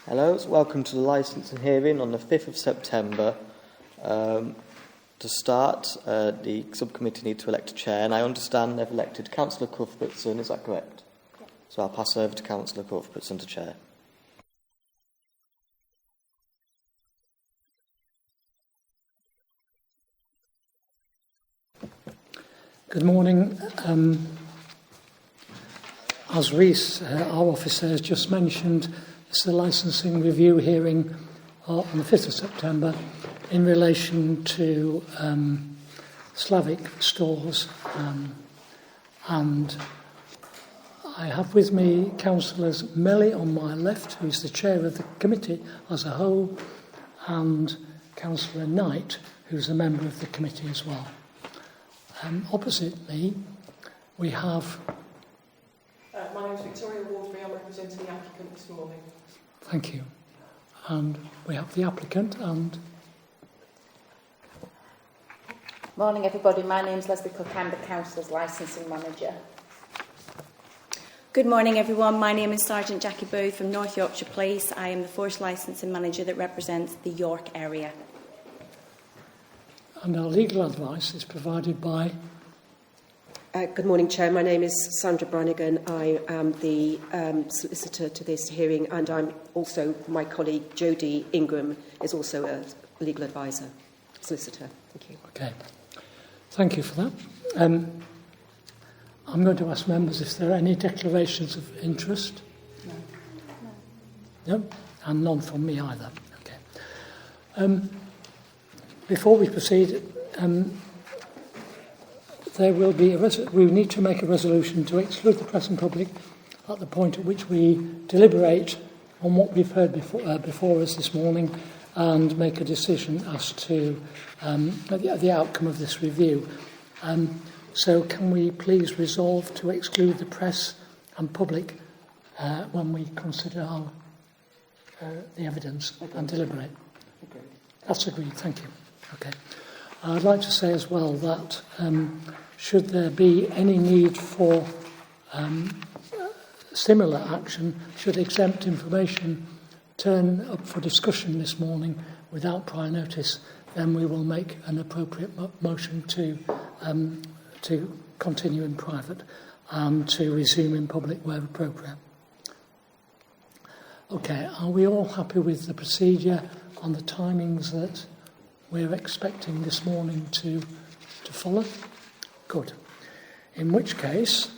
Hello, welcome to the licensing hearing on the 5th of September. To start, the subcommittee need to elect a chair, and I understand they've elected Councillor Cuthbertson, is that correct? Yeah. So I'll pass over to Councillor Cuthbertson to chair. Good morning. As Reece, our officer, has just mentioned, it's the licensing review hearing on the 5th of September in relation to Slavic stores. And I have with me Councillors Melly on my left, who's the chair of the committee as a whole, and Councillor Knight, who's a member of the committee as well. Opposite me, we have... my name is Victoria Wardbury. I'm representing the applicant this morning. Thank you. And we have the applicant and... Morning everybody, my name is Lesley Cooke, I'm the Council's Licensing Manager. Good morning everyone, my name is Sergeant Jackie Booth from North Yorkshire Police. I am the Force Licensing Manager that represents the York area. And our legal advice is provided by... Good morning, Chair. My name is Sandra Brannigan. I am the solicitor to this hearing, and I'm also, my colleague Jodie Ingram is also a legal advisor, solicitor. Thank you. Okay. Thank you for that. I'm going to ask members if there are any declarations of interest. No? And none from me either. Okay. Before we proceed, there will be we need to make a resolution to exclude the press and public at the point at which we deliberate on what we've heard before us this morning and make a decision as to the outcome of this review. So can we please resolve to exclude the press and public when we consider the evidence and deliberate? Okay. That's agreed, thank you. Okay. I'd like to say as well that should there be any need for similar action, should exempt information turn up for discussion this morning without prior notice, then we will make an appropriate motion to continue in private and to resume in public where appropriate. Okay, are we all happy with the procedure and the timings that we're expecting this morning to follow? Good. In which case,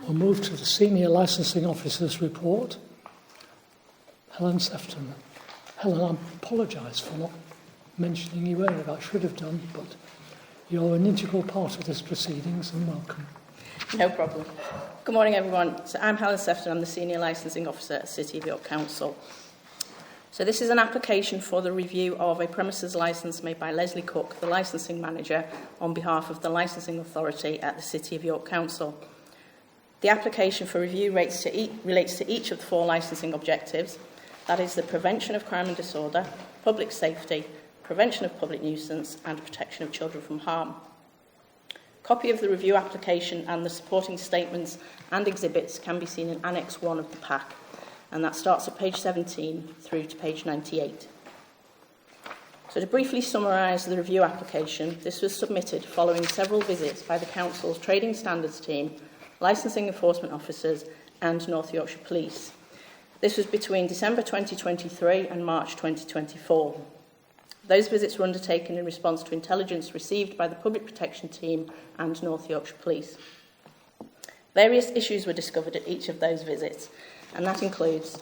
we'll move to the Senior Licensing Officer's report. Helen Sefton. Helen, I apologise for not mentioning you earlier. I should have done, but you're an integral part of this proceedings, and welcome. No problem. Good morning, everyone. So I'm Helen Sefton. I'm the Senior Licensing Officer at City of York Council. So this is an application for the review of a premises licence made by Lesley Cooke, the licensing manager, on behalf of the licensing authority at the City of York Council. The application for review relates to each of the four licensing objectives, that is the prevention of crime and disorder, public safety, prevention of public nuisance and protection of children from harm. A copy of the review application and the supporting statements and exhibits can be seen in Annex 1 of the pack, and that starts at page 17 through to page 98. So to briefly summarise the review application, this was submitted following several visits by the Council's Trading Standards team, licensing enforcement officers and North Yorkshire Police. This was between December 2023 and March 2024. Those visits were undertaken in response to intelligence received by the Public Protection Team and North Yorkshire Police. Various issues were discovered at each of those visits, and that includes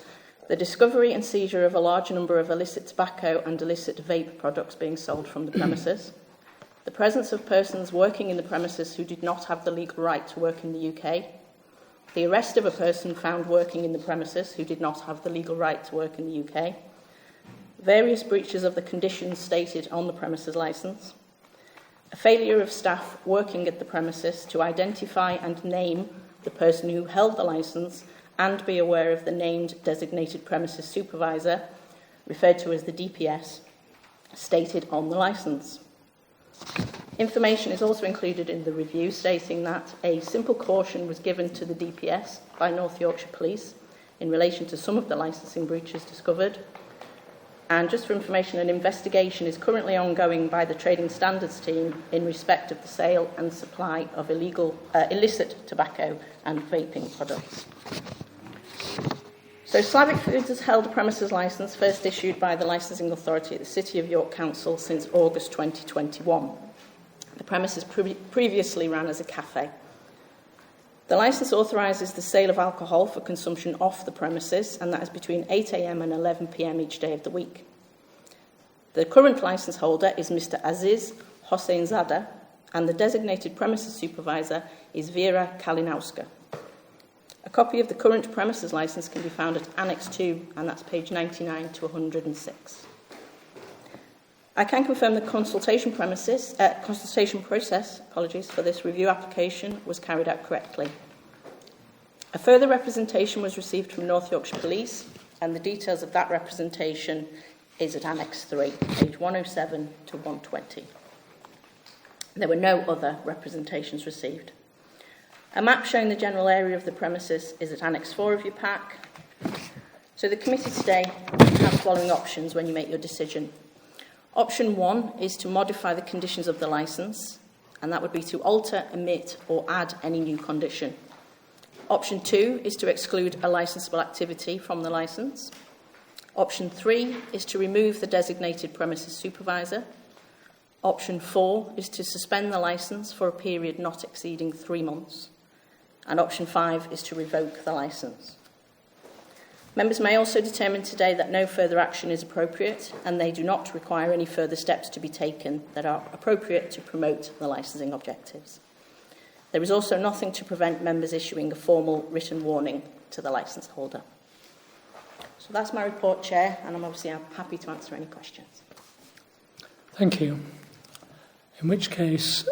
the discovery and seizure of a large number of illicit tobacco and illicit vape products being sold from the premises, the presence of persons working in the premises who did not have the legal right to work in the UK, the arrest of a person found working in the premises who did not have the legal right to work in the UK, various breaches of the conditions stated on the premises licence, a failure of staff working at the premises to identify and name the person who held the licence and be aware of the named designated premises supervisor, referred to as the DPS, stated on the licence. Information is also included in the review stating that a simple caution was given to the DPS by North Yorkshire Police in relation to some of the licensing breaches discovered. And just for information, an investigation is currently ongoing by the Trading Standards team in respect of the sale and supply of illicit tobacco and vaping products. So Slavic Foods has held a premises licence first issued by the licensing authority at the City of York Council since August 2021. The premises previously ran as a cafe. The licence authorises the sale of alcohol for consumption off the premises, and that is between 8 a.m. and 11 p.m. each day of the week. The current licence holder is Mr. Aziz Hosseinzadeh, and the designated premises supervisor is Vera Kalinowska. A copy of the current premises licence can be found at Annex 2, and that's page 99 to 106. I can confirm the consultation process for this review application was carried out correctly. A further representation was received from North Yorkshire Police, and the details of that representation is at Annex 3, page 107 to 120. There were no other representations received. A map showing the general area of the premises is at Annex 4 of your pack. So the committee today has the following options when you make your decision. Option 1 is to modify the conditions of the licence, and that would be to alter, omit or add any new condition. Option 2 is to exclude a licensable activity from the licence. Option 3 is to remove the designated premises supervisor. Option 4 is to suspend the licence for a period not exceeding 3 months. And option 5 is to revoke the licence. Members may also determine today that no further action is appropriate, and they do not require any further steps to be taken that are appropriate to promote the licensing objectives. There is also nothing to prevent members issuing a formal written warning to the licence holder. So that's my report, Chair, and I'm happy to answer any questions. Thank you. In which case,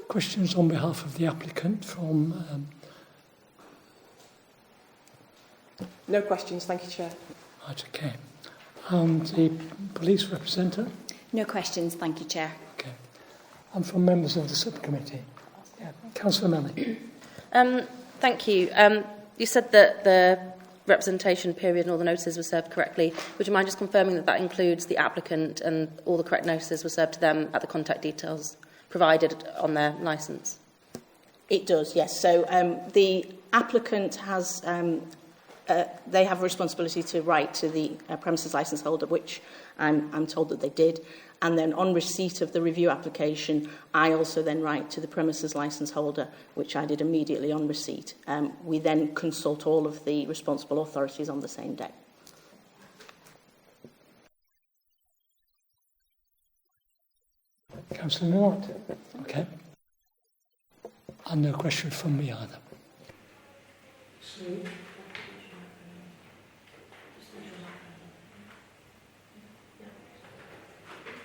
questions on behalf of the applicant from... No questions, thank you, Chair. Right, okay. And the police representative? No questions, thank you, Chair. Okay. And from members of the subcommittee? Yeah. Councillor Melly. Thank you. You said that the representation period and all the notices were served correctly. Would you mind just confirming that that includes the applicant and all the correct notices were served to them at the contact details provided on their licence? It does, yes. So the applicant has... they have a responsibility to write to the premises licence holder, which I'm told that they did. And then on receipt of the review application, I also then write to the premises licence holder, which I did immediately on receipt. We then consult all of the responsible authorities on the same day. Councillor Millard. Okay. And no question from me either.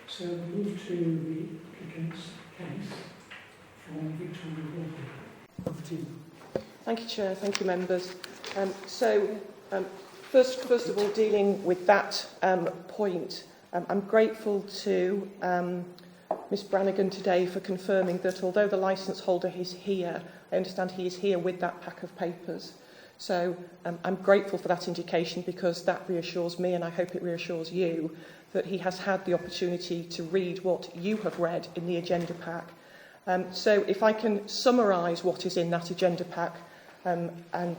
So we move to the applicant's case from Victoria Walker. Over to you. Thank you, Chair. Thank you, members. First of all, dealing with that point, I'm grateful to Ms Brannigan today for confirming that although the licence holder is here, I understand he is here with that pack of papers. So I'm grateful for that indication, because that reassures me, and I hope it reassures you, that he has had the opportunity to read what you have read in the agenda pack. So if I can summarise what is in that agenda pack and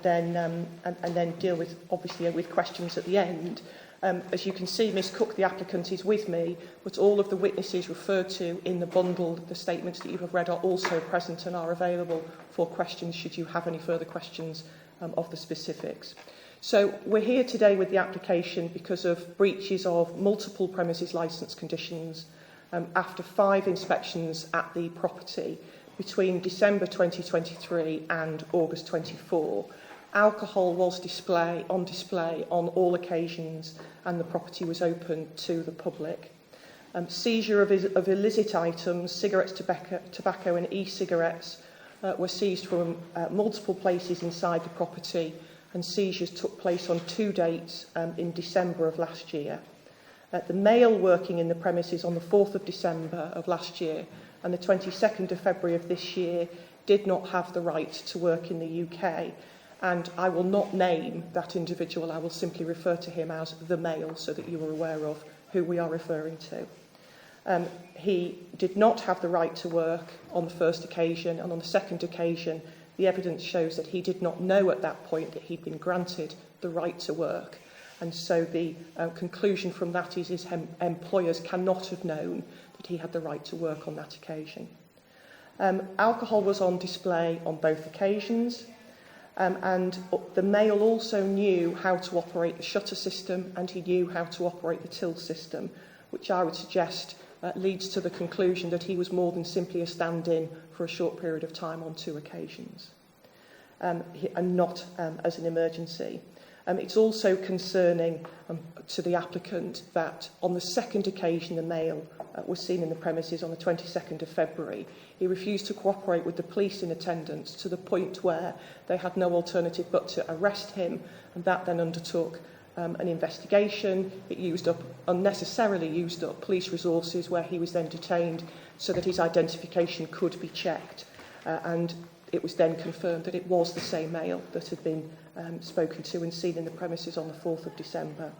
then deal with, obviously, with questions at the end. As you can see, Ms Cooke, the applicant, is with me, but all of the witnesses referred to in the bundle, the statements that you have read, are also present and are available for questions should you have any further questions of the specifics. So we're here today with the application because of breaches of multiple premises licence conditions after 5 inspections at the property between December 2023 and August 24. Alcohol was on display on all occasions, and the property was open to the public. Seizure of illicit items, cigarettes, tobacco and e-cigarettes were seized from multiple places inside the property, and seizures took place on 2 dates in December of last year. The male working in the premises on the 4th of December of last year and the 22nd of February of this year did not have the right to work in the UK, and I will not name that individual. I will simply refer to him as the male so that you are aware of who we are referring to. He did not have the right to work on the first occasion, and on the second occasion the evidence shows that he did not know at that point that he'd been granted the right to work. And so the conclusion from that is his employers cannot have known that he had the right to work on that occasion. Alcohol was on display on both occasions, and the male also knew how to operate the shutter system, and he knew how to operate the till system, which I would suggest leads to the conclusion that he was more than simply a stand-in for a short period of time on 2 occasions, and not as an emergency. It's also concerning to the applicant that on the second occasion the male was seen in the premises on the 22nd of February, he refused to cooperate with the police in attendance to the point where they had no alternative but to arrest him, and that then undertook an investigation. It unnecessarily used up police resources, where he was then detained so that his identification could be checked, and it was then confirmed that it was the same male that had been spoken to and seen in the premises on the 4th of December.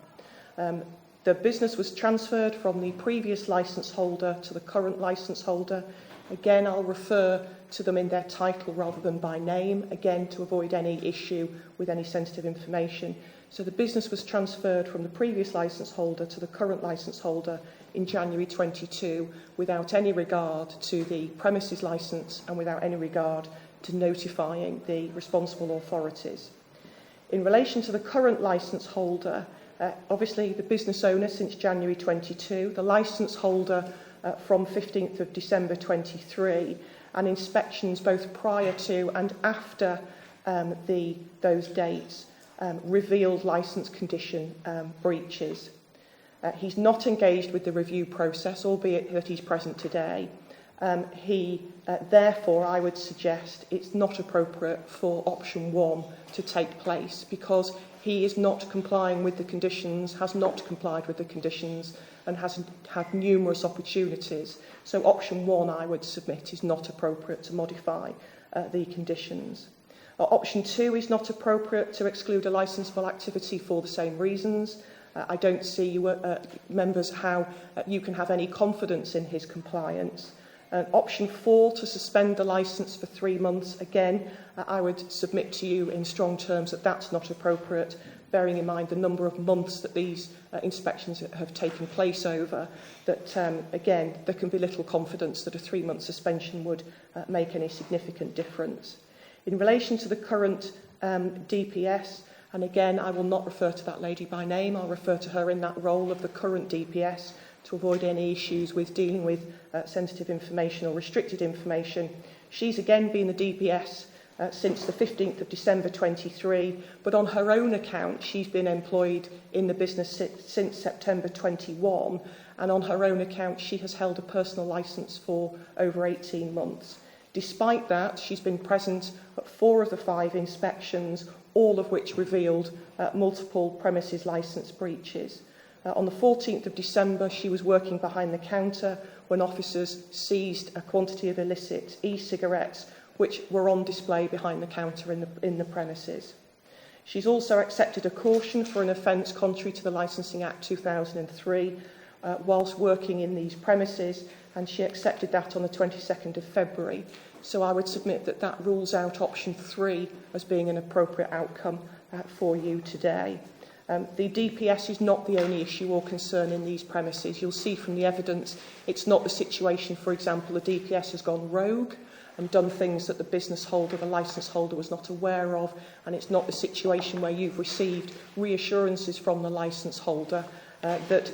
The business was transferred from the previous licence holder to the current licence holder. Again, I'll refer to them in their title rather than by name, again to avoid any issue with any sensitive information. So the business was transferred from the previous licence holder to the current licence holder in January 22 without any regard to the premises licence and without any regard to notifying the responsible authorities. In relation to the current licence holder, obviously the business owner since January 22, the licence holder from 15th of December 23, and inspections both prior to and after those dates revealed licence condition breaches. He's not engaged with the review process, albeit that he's present today. Therefore, I would suggest it's not appropriate for option 1 to take place, because he is not complying with the conditions, has not complied with the conditions, and has had numerous opportunities. So option 1, I would submit, is not appropriate to modify the conditions. Option 2 is not appropriate to exclude a licensable activity for the same reasons. I don't see, members, how you can have any confidence in his compliance. Option 4, to suspend the licence for 3 months. Again, I would submit to you in strong terms that that's not appropriate, bearing in mind the number of months that these inspections have taken place over, that, again, there can be little confidence that a 3-month suspension would make any significant difference. In relation to the current DPS, and again, I will not refer to that lady by name, I'll refer to her in that role of the current DPS to avoid any issues with dealing with sensitive information or restricted information. She's again been the DPS since the 15th of December 23, but on her own account, she's been employed in the business since September 21, and on her own account, she has held a personal licence for over 18 months. Despite that, she's been present at 4 of the 5 inspections, all of which revealed multiple premises licence breaches. On the 14th of December, she was working behind the counter when officers seized a quantity of illicit e-cigarettes which were on display behind the counter in the premises. She's also accepted a caution for an offence contrary to the Licensing Act 2003 whilst working in these premises, and she accepted that on the 22nd of February. So I would submit that that rules out option 3 as being an appropriate outcome for you today. The DPS is not the only issue or concern in these premises. You'll see from the evidence it's not the situation, for example, the DPS has gone rogue and done things that the business holder, the licence holder, was not aware of, and it's not the situation where you've received reassurances from the licence holder that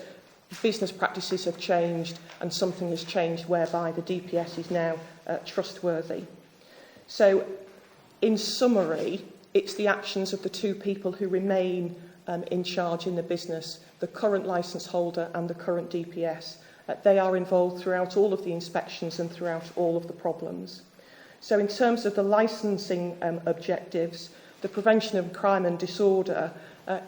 business practices have changed and something has changed whereby the DPS is now trustworthy. So, in summary, it's the actions of the 2 people who remain in charge in the business, the current licence holder and the current DPS. They are involved throughout all of the inspections and throughout all of the problems. So in terms of the licensing objectives, the prevention of crime and disorder,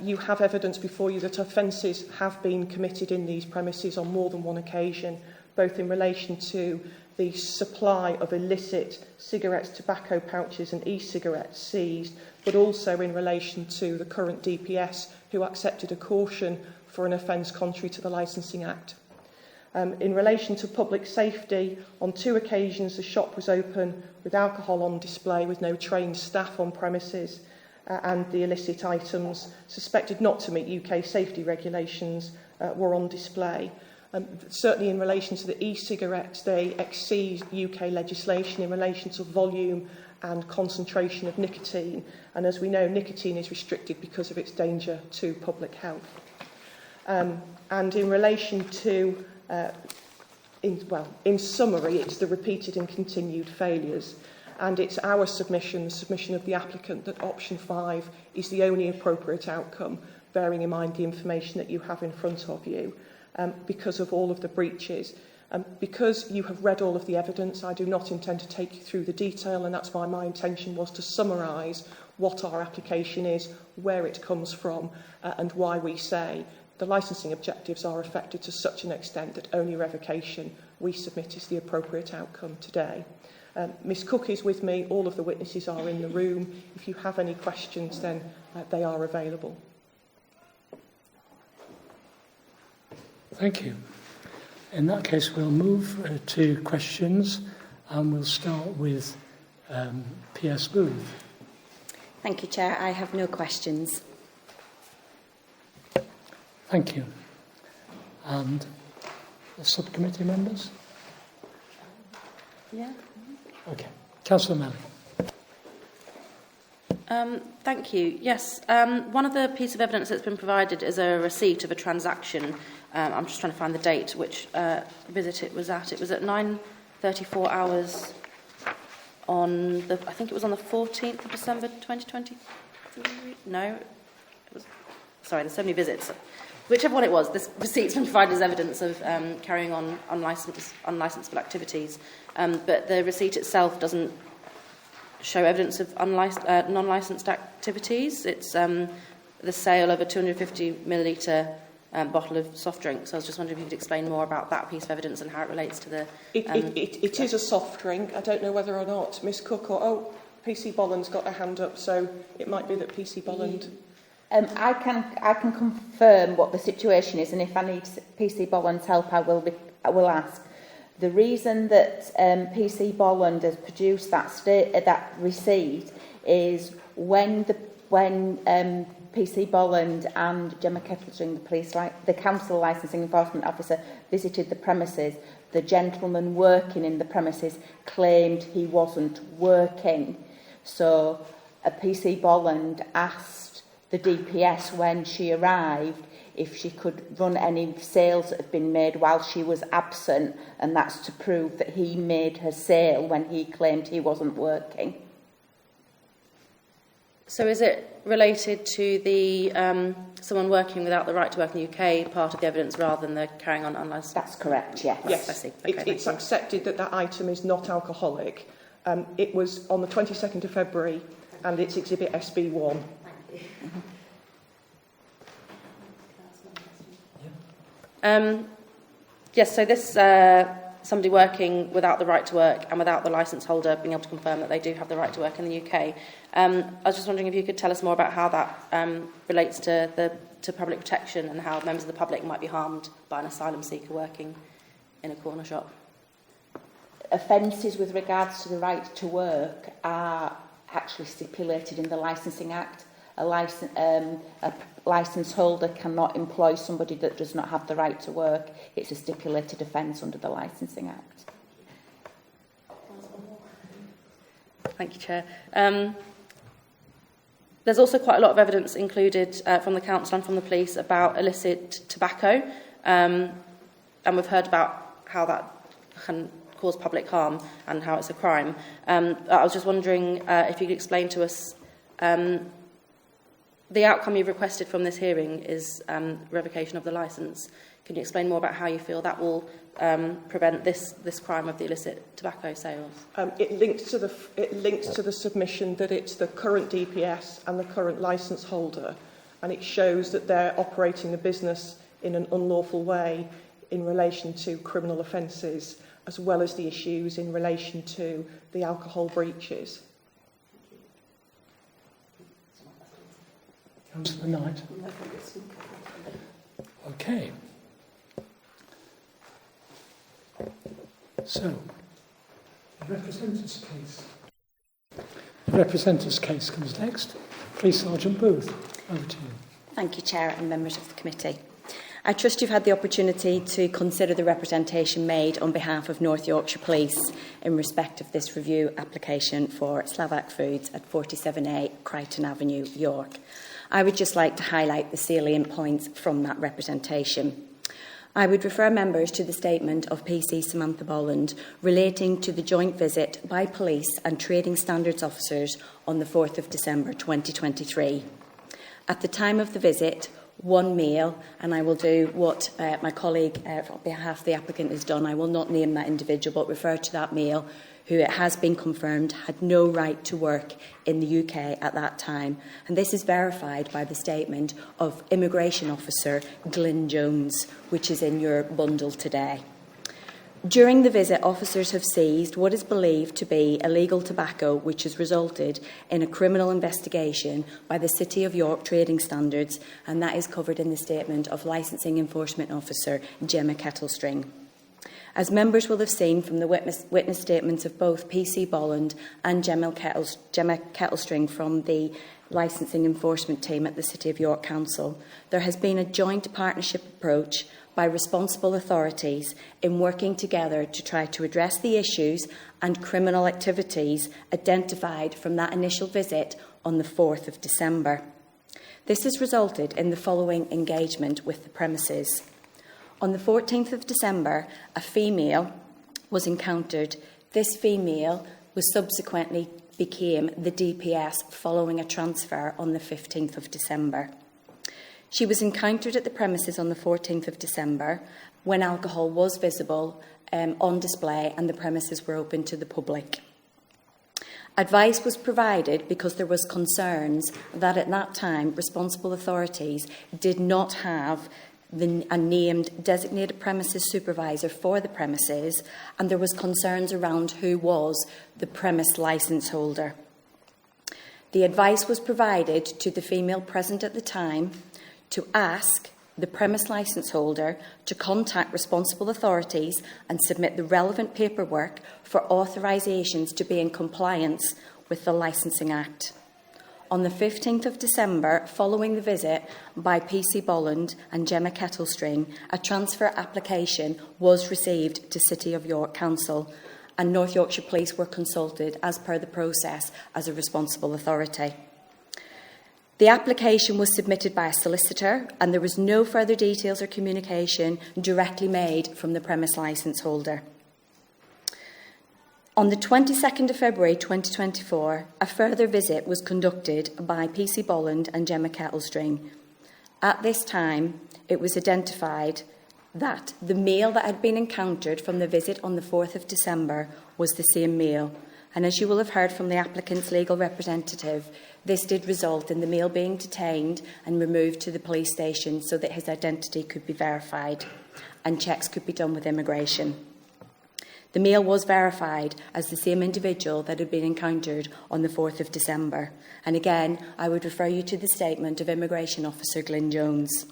you have evidence before you that offences have been committed in these premises on more than one occasion both in relation to the supply of illicit cigarettes, tobacco pouches and e-cigarettes seized, but also in relation to the current DPS who accepted a caution for an offence contrary to the Licensing Act. In relation to public safety, on 2 occasions the shop was open with alcohol on display with no trained staff on premises, and the illicit items suspected not to meet UK safety regulations were on display. Certainly in relation to the e-cigarettes, they exceed UK legislation in relation to volume and concentration of nicotine, and as we know, nicotine is restricted because of its danger to public health. And in relation to in summary, it's the repeated and continued failures, and it's our submission, the submission of the applicant, that option 5 is the only appropriate outcome, bearing in mind the information that you have in front of you, because of all of the breaches. Because you have read all of the evidence, I do not intend to take you through the detail, and that's why my intention was to summarise what our application is, where it comes from, and why we say the licensing objectives are affected to such an extent that only revocation, we submit, is the appropriate outcome today. Ms Cooke is with me, all of the witnesses are in the room. If you have any questions, then they are available. Thank you. In that case, we'll move to questions, and we'll start with P.S. Booth. Thank you, Chair. I have no questions. Thank you. And the subcommittee members? Yeah. Okay. Councillor Melly. Thank you. Yes, one of the pieces of evidence that's been provided is a receipt of a transaction. I'm just trying to find the date, which visit it was at. It was at 9:34 hours on the, I think it was on the 14th of December 2023. No, it was, sorry, there's so many visits. Whichever one it was, this receipt's been provided as evidence of carrying on unlicensable activities. But the receipt itself doesn't show evidence of non-licensed activities. It's the sale of a 250 millilitre bottle of soft drink. So I was just wondering if you could explain more about that piece of evidence and how it relates to the... It is a soft drink. I don't know whether or not Miss Cooke or... Oh, PC Bolland's got a hand up, so it might be that PC Bolland... I can confirm what the situation is, and if I need PC Bolland's help, I will ask. The reason that PC Bolland has produced that receipt is when PC Bolland and Gemma Kettledring, the council licensing enforcement officer, visited the premises, the gentleman working in the premises claimed he wasn't working. So PC Bolland asked the DPS when she arrived if she could run any sales that had been made while she was absent, and that's to prove that he made her sale when he claimed he wasn't working. So is it related to the someone working without the right to work in the UK part of the evidence rather than the carrying on unlicensed? That's correct, yes. Yes, I see. Okay, it's accepted that that item is not alcoholic. It was on the 22nd of February, and it's Exhibit SB1. Yes, so this somebody working without the right to work and without the licence holder being able to confirm that they do have the right to work in the UK. I was just wondering if you could tell us more about how that relates to public protection and how members of the public might be harmed by an asylum seeker working in a corner shop. Offences with regards to the right to work are actually stipulated in the Licensing Act. A licence holder cannot employ somebody that does not have the right to work. It's a stipulated offence under the Licensing Act. Thank you, Chair. There's also quite a lot of evidence included from the council and from the police about illicit tobacco, and we've heard about how that can cause public harm and how it's a crime. I was just wondering if you could explain to us the outcome you've requested from this hearing is revocation of the licence. Can you explain more about how you feel that will prevent this crime of the illicit tobacco sales? It links to the submission that it's the current DPS and the current licence holder, and it shows that they're operating the business in an unlawful way in relation to criminal offences, as well as the issues in relation to the alcohol breaches. Councillor Knight. Okay. So, the representative's case. The representative's case comes next. Police Sergeant Booth, over to you. Thank you, Chair and members of the committee. I trust you've had the opportunity to consider the representation made on behalf of North Yorkshire Police in respect of this review application for Slavic Foods at 47A Crichton Avenue, York. I would just like to highlight the salient points from that representation. I would refer members to the statement of PC Samantha Bolland relating to the joint visit by police and trading standards officers on the 4th of December 2023. At the time of the visit, one meal, and I will do what my colleague on behalf of the applicant has done. I will not name that individual, but refer to that meal, who it has been confirmed had no right to work in the UK at that time. And this is verified by the statement of Immigration Officer Glyn Jones, which is in your bundle today. During the visit, officers have seized what is believed to be illegal tobacco, which has resulted in a criminal investigation by the City of York Trading Standards, and that is covered in the statement of Licensing Enforcement Officer Gemma Kettlestring. As members will have seen from the witness statements of both PC Bolland and Gemma Kettlestring from the Licensing Enforcement team at the City of York Council, there has been a joint partnership approach by responsible authorities in working together to try to address the issues and criminal activities identified from that initial visit on the 4th of December. This has resulted in the following engagement with the premises. On the 14th of December, a female was encountered. This female was subsequently became the DPS following a transfer on the 15th of December. She was encountered at the premises on the 14th of December when alcohol was visible on display and the premises were open to the public. Advice was provided because there was concerns that at that time responsible authorities did not have a named designated premises supervisor for the premises, and there was concerns around who was the premise licence holder. The advice was provided to the female present at the time to ask the premise licence holder to contact responsible authorities and submit the relevant paperwork for authorisations to be in compliance with the Licensing Act. On the 15th of December, following the visit by PC Bolland and Gemma Kettlestring, a transfer application was received to City of York Council, and North Yorkshire Police were consulted as per the process as a responsible authority. The application was submitted by a solicitor, and there was no further details or communication directly made from the premise licence holder. On the 22nd of February 2024, a further visit was conducted by PC Bolland and Gemma Kettlestring. At this time, it was identified that the meal that had been encountered from the visit on the 4th of December was the same meal. And as you will have heard from the applicant's legal representative, this did result in the male being detained and removed to the police station so that his identity could be verified and checks could be done with immigration. The male was verified as the same individual that had been encountered on the 4th of December. And again, I would refer you to the statement of Immigration Officer Glyn Jones.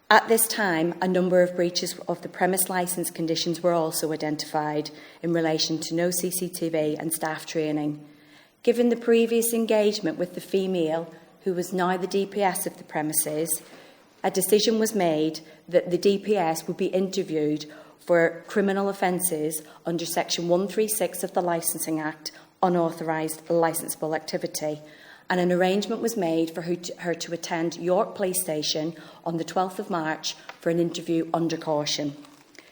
At this time, a number of breaches of the premise licence conditions were also identified in relation to no CCTV and staff training. Given the previous engagement with the female, who was now the DPS of the premises, a decision was made that the DPS would be interviewed for criminal offences under Section 136 of the Licensing Act, unauthorised licensable activity, and an arrangement was made for her to attend York Police Station on the 12th of March for an interview under caution.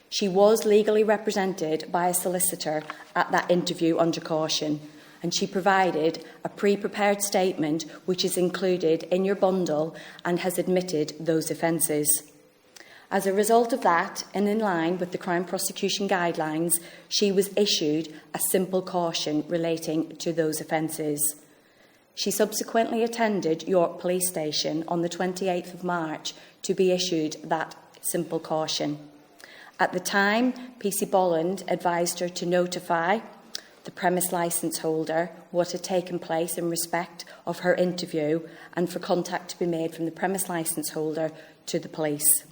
She was legally represented by a solicitor at that interview under caution, and she provided a pre-prepared statement which is included in your bundle and has admitted those offences. As a result of that, and in line with the crime prosecution guidelines, she was issued a simple caution relating to those offences. She subsequently attended York Police Station on the 28th of March to be issued that simple caution. At the time, PC Bolland advised her to notify the premise licence holder what had taken place in respect of her interview and for contact to be made from the premise licence holder to the police.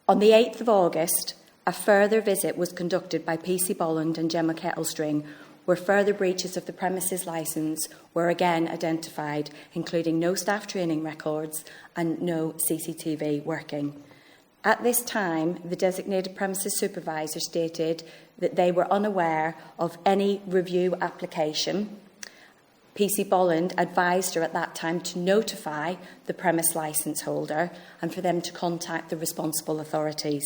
On the 8th of August, a further visit was conducted by PC Bolland and Gemma Kettlestring, where further breaches of the premises licence were again identified, including no staff training records and no CCTV working. At this time, the designated premises supervisor stated that they were unaware of any review application. PC Bolland advised her at that time to notify the premise licence holder and for them to contact the responsible authorities.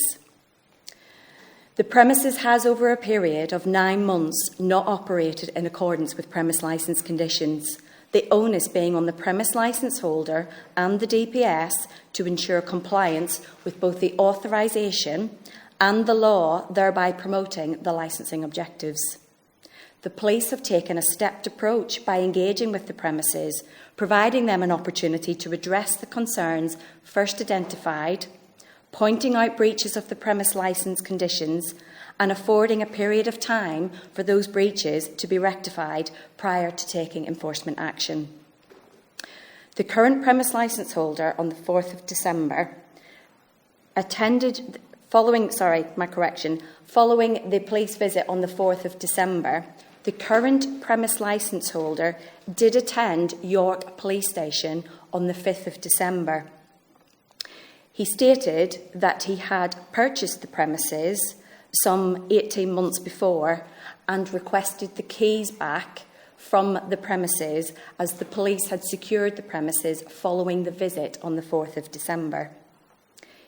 The premises has, over a period of 9 months, not operated in accordance with premise licence conditions, the onus being on the premise licence holder and the DPS to ensure compliance with both the authorisation and the law, thereby promoting the licensing objectives. The police have taken a stepped approach by engaging with the premises, providing them an opportunity to address the concerns first identified, pointing out breaches of the premise licence conditions and affording a period of time for those breaches to be rectified prior to taking enforcement action. The current premise licence holder on the 4th of December following the police visit on the 4th of December, the current premise licence holder did attend York Police Station on the 5th of December. He stated that he had purchased the premises some 18 months before and requested the keys back from the premises as the police had secured the premises following the visit on the 4th of December.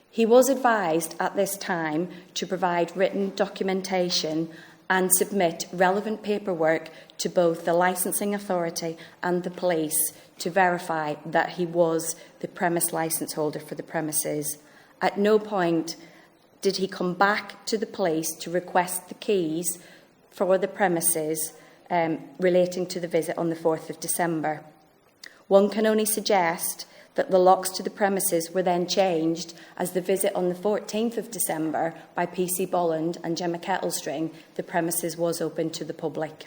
He was advised at this time to provide written documentation and submit relevant paperwork to both the licensing authority and the police to verify that he was the premise licence holder for the premises. At no point did he come back to the police to request the keys for the premises relating to the visit on the 4th of December. One can only suggest that the locks to the premises were then changed as the visit on the 14th of December by PC Bolland and Gemma Kettlestring, the premises was open to the public.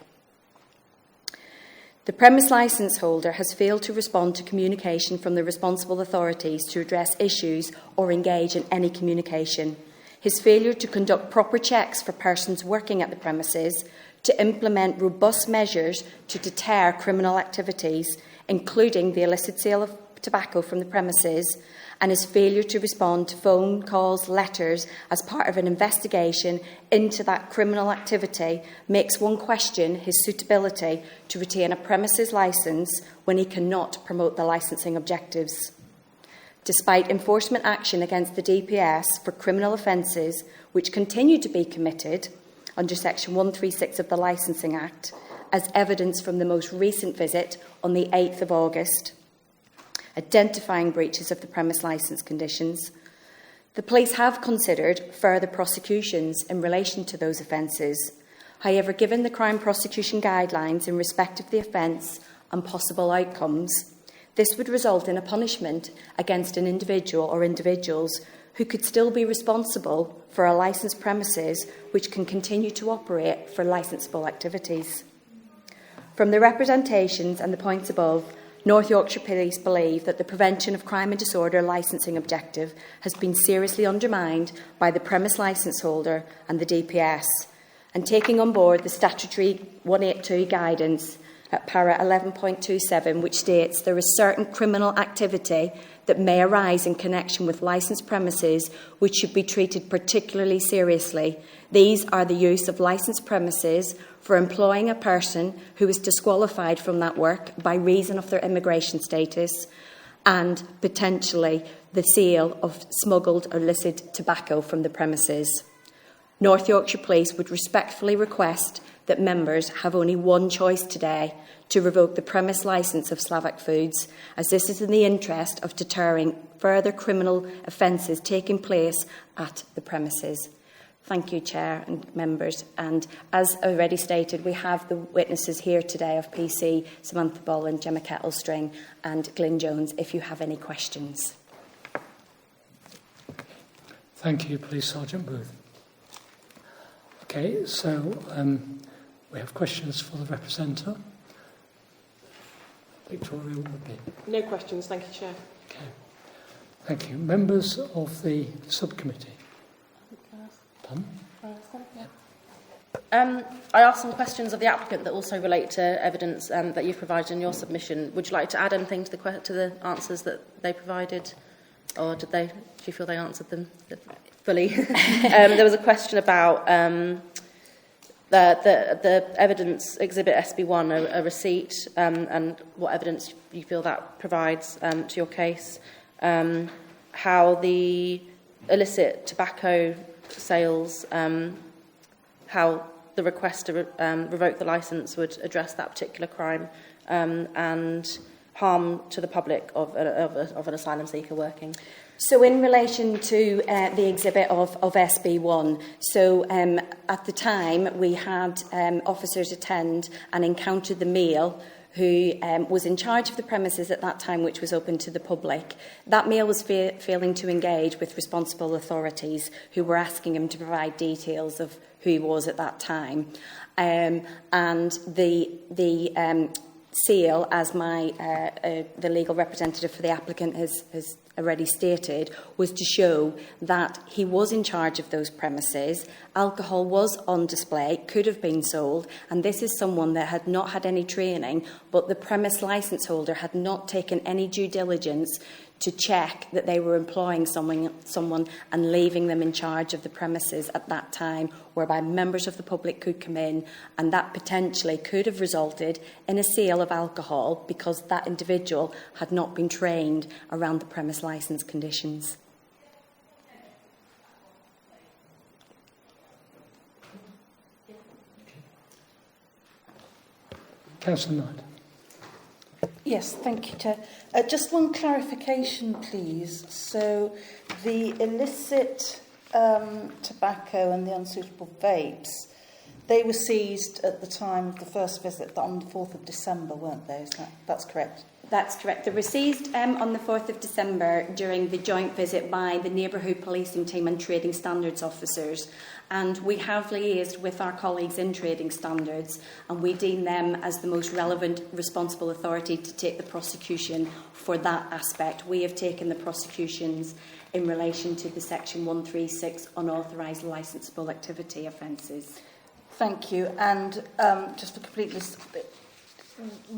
The premise licence holder has failed to respond to communication from the responsible authorities to address issues or engage in any communication. His failure to conduct proper checks for persons working at the premises, to implement robust measures to deter criminal activities, including the illicit sale of tobacco from the premises, and his failure to respond to phone calls, letters as part of an investigation into that criminal activity makes one question his suitability to retain a premises licence when he cannot promote the licensing objectives. Despite enforcement action against the DPS for criminal offences which continue to be committed under Section 136 of the Licensing Act, as evidence from the most recent visit on the 8th of August, identifying breaches of the premise licence conditions, the police have considered further prosecutions in relation to those offences. However, given the crime prosecution guidelines in respect of the offence and possible outcomes, this would result in a punishment against an individual or individuals who could still be responsible for a licensed premises which can continue to operate for licensable activities. From the representations and the points above, North Yorkshire Police believe that the prevention of crime and disorder licensing objective has been seriously undermined by the premise licence holder and the DPS, and taking on board the statutory 182 guidance at para 11.27, which states there is certain criminal activity that may arise in connection with licensed premises which should be treated particularly seriously. These are the use of licensed premises for employing a person who is disqualified from that work by reason of their immigration status, and potentially the sale of smuggled or illicit tobacco from the premises. North Yorkshire Police would respectfully request that members have only one choice today: to revoke the premise licence of Slavic Foods, as this is in the interest of deterring further criminal offences taking place at the premises. Thank you, Chair and members. And as already stated, we have the witnesses here today of PC Samantha Bolland, Gemma Kettlestring and Glyn Jones, if you have any questions. Thank you, Police Sergeant Booth. Okay, so we have questions for the representative. Victoria Woodby. No questions, thank you, Chair. Okay. Thank you. Members of the subcommittee. Pardon? I asked some questions of the applicant that also relate to evidence that you've provided in your submission. Would you like to add anything to the answers that they provided, or do you feel they answered them fully? There was a question about the evidence exhibit SB1, a receipt, and what evidence you feel that provides to your case. How the illicit tobacco sales, how the request to revoke the licence would address that particular crime, and harm to the public of an asylum seeker working. So in relation to the exhibit of SB1, so at the time we had officers attend and encounter the male who was in charge of the premises at that time, which was open to the public. That male was failing to engage with responsible authorities who were asking him to provide details of who he was at that time. And the seal, as the legal representative for the applicant has already stated, was to show that he was in charge of those premises, alcohol was on display, could have been sold, and this is someone that had not had any training, but the premise licence holder had not taken any due diligence to check that they were employing someone and leaving them in charge of the premises at that time, whereby members of the public could come in, and that potentially could have resulted in a sale of alcohol because that individual had not been trained around the premise licence conditions. Councillor Knight. Yes, thank you, Chair. Just one clarification, please. So the illicit tobacco and the unsuitable vapes, they were seized at the time of the first visit on the 4th of December, weren't they? That's correct? That's correct. They were seized on the 4th of December during the joint visit by the neighbourhood policing team and trading standards officers. And we have liaised with our colleagues in trading standards, and we deem them as the most relevant responsible authority to take the prosecution for that aspect. We have taken the prosecutions in relation to the Section 136 unauthorised licensable activity offences. Thank you. And just for completeness,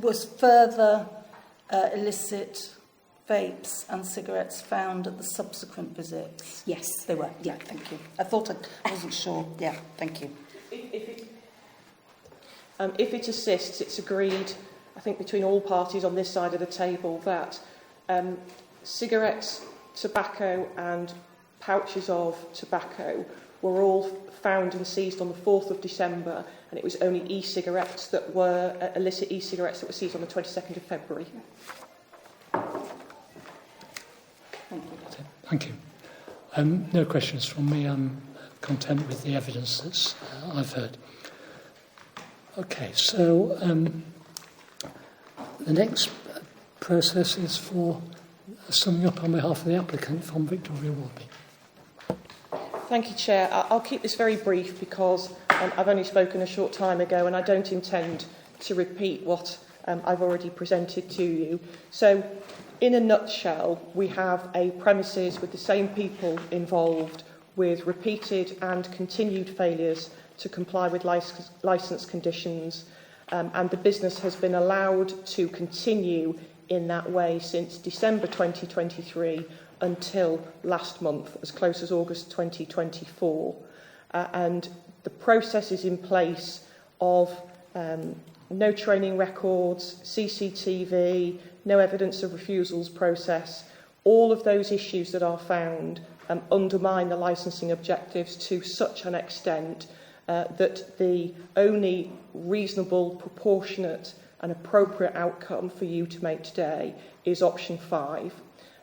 was further illicit vapes and cigarettes found at the subsequent visits? Yes. They were? Yeah, thank you. I thought I wasn't sure. Yeah, thank you. If it assists, it's agreed, I think, between all parties on this side of the table that cigarettes, tobacco and pouches of tobacco were all found and seized on the 4th of December, and it was only e-cigarettes that were illicit e-cigarettes that were seized on the 22nd of February. Thank you. No questions from me. I'm content with the evidence that I've heard. Okay, so the next process is for summing up on behalf of the applicant from Victoria Woodby. Thank you, Chair. I'll keep this very brief because I've only spoken a short time ago and I don't intend to repeat what I've already presented to you. So, in a nutshell, we have a premises with the same people involved with repeated and continued failures to comply with licence conditions, and the business has been allowed to continue in that way since December 2023 until last month, as close as August 2024. And the process is in place of no training records, CCTV, no evidence of refusals process. All of those issues that are found undermine the licensing objectives to such an extent that the only reasonable, proportionate and appropriate outcome for you to make today is option 5.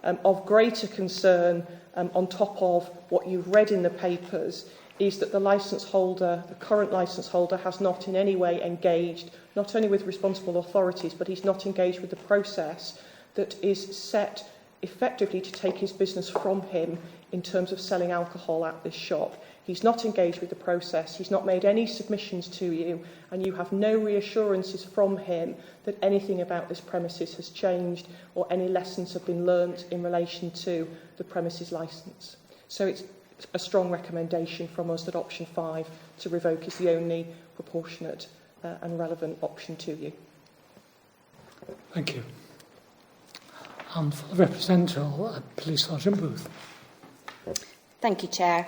Of greater concern, on top of what you've read in the papers, is that the licence holder, the current licence holder, has not in any way engaged, not only with responsible authorities, but he's not engaged with the process that is set effectively to take his business from him in terms of selling alcohol at this shop. He's not engaged with the process, he's not made any submissions to you, and you have no reassurances from him that anything about this premises has changed or any lessons have been learnt in relation to the premises licence. So it's a strong recommendation from us that option 5 to revoke is the only proportionate and relevant option to you. Thank you. And for the representative, Police Sergeant Booth. Thank you, Chair.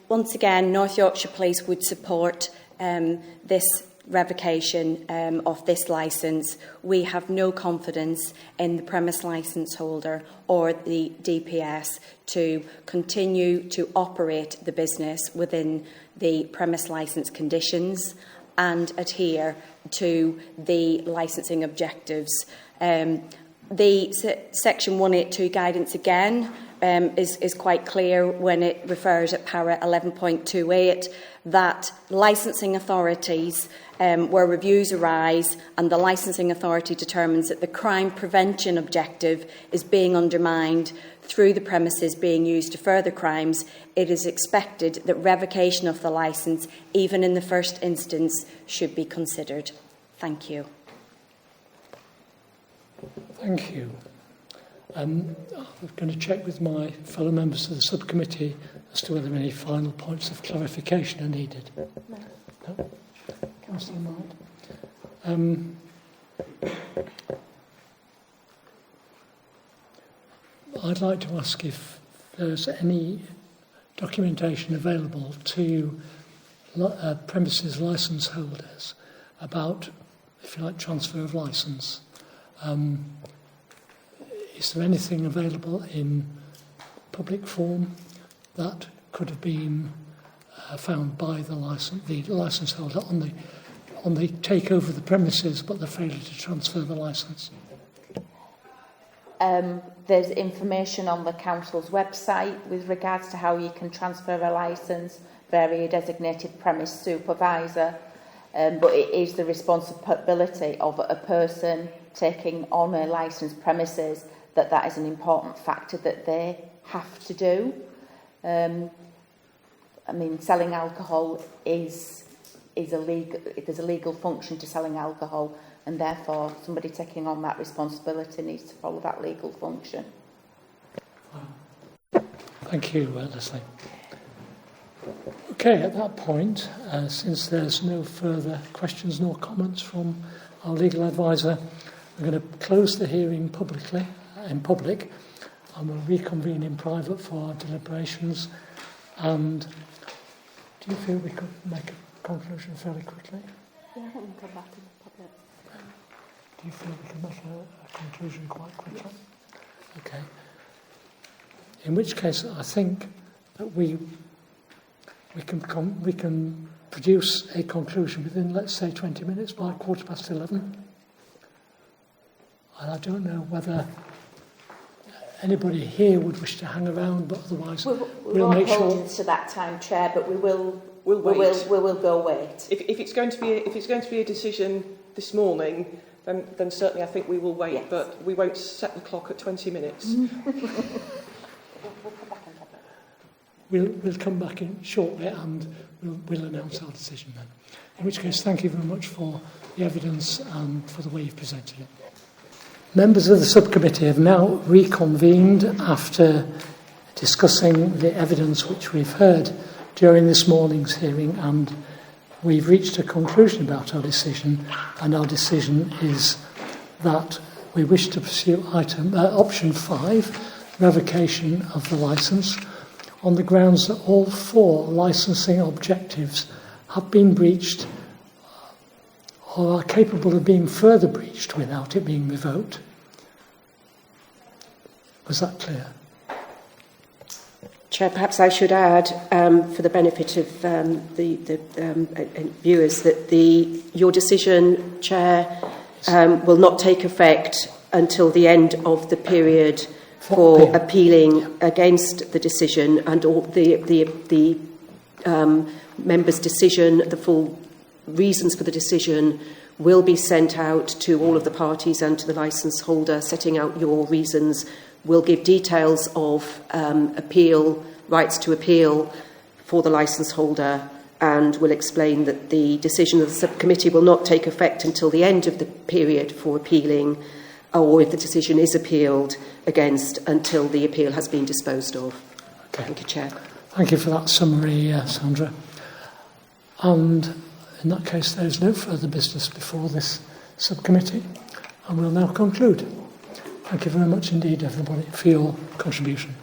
Once again, North Yorkshire Police would support this revocation of this licence. We have no confidence in the premise licence holder or the DPS to continue to operate the business within the premise licence conditions and adhere to the licensing objectives. The Section 182 guidance again is quite clear when it refers at para 11.28 that licensing authorities, where reviews arise and the licensing authority determines that the crime prevention objective is being undermined through the premises being used to further crimes, it is expected that revocation of the licence, even in the first instance, should be considered. Thank you. Thank you. I'm going to check with my fellow members of the subcommittee as to whether any final points of clarification are needed. No? Councillor Knight. I'd like to ask if there's any documentation available to premises licence holders about, if you like, transfer of licence. Is there anything available in public form that could have been found by the licence holder on the takeover of the premises, but the failure to transfer the licence? There's information on the council's website with regards to how you can transfer a licence via a designated premise supervisor, but it is the responsibility of a person taking on a licensed premises that is an important factor that they have to do. I mean, selling alcohol is illegal. There's a legal function to selling alcohol, and therefore somebody taking on that responsibility needs to follow that legal function. Thank you, Lesley. Okay, at that point, since there's no further questions nor comments from our legal advisor, we're going to close the hearing in public, and we'll reconvene in private for our deliberations. And do you feel we could make a conclusion fairly quickly? Yeah, I think we'll come back in public. Do you feel we can make a conclusion quite quickly? Yes. Okay. In which case, I think that we can produce a conclusion within, let's say, 20 minutes by 11:15. And I don't know whether anybody here would wish to hang around, but otherwise we'll make sure. Hold to that time, Chair, but we will go wait. If it's going to be a decision this morning, then certainly I think we will wait. Yes. But we won't set the clock at 20 minutes. We'll come back in shortly and we'll announce our decision then. In which case, thank you very much for the evidence and for the way you've presented it. Members of the subcommittee have now reconvened after discussing the evidence which we've heard during this morning's hearing, and we've reached a conclusion about our decision, and our decision is that we wish to pursue option 5, revocation of the licence, on the grounds that all 4 licensing objectives have been breached or are capable of being further breached without it being revoked. Was that clear? Chair, perhaps I should add, for the benefit of the viewers, that your decision, Chair, will not take effect until the end of the period for appealing against the decision, and all the member's decision, the full reasons for the decision, will be sent out to all of the parties and to the licence holder, setting out your reasons. We'll give details of appeal, rights to appeal for the licence holder, and will explain that the decision of the subcommittee will not take effect until the end of the period for appealing, or if the decision is appealed against, until the appeal has been disposed of. Okay. Thank you, Chair. Thank you for that summary, Sandra. And in that case, there is no further business before this subcommittee, and we'll now conclude. Thank you very much indeed, everybody, for your contribution.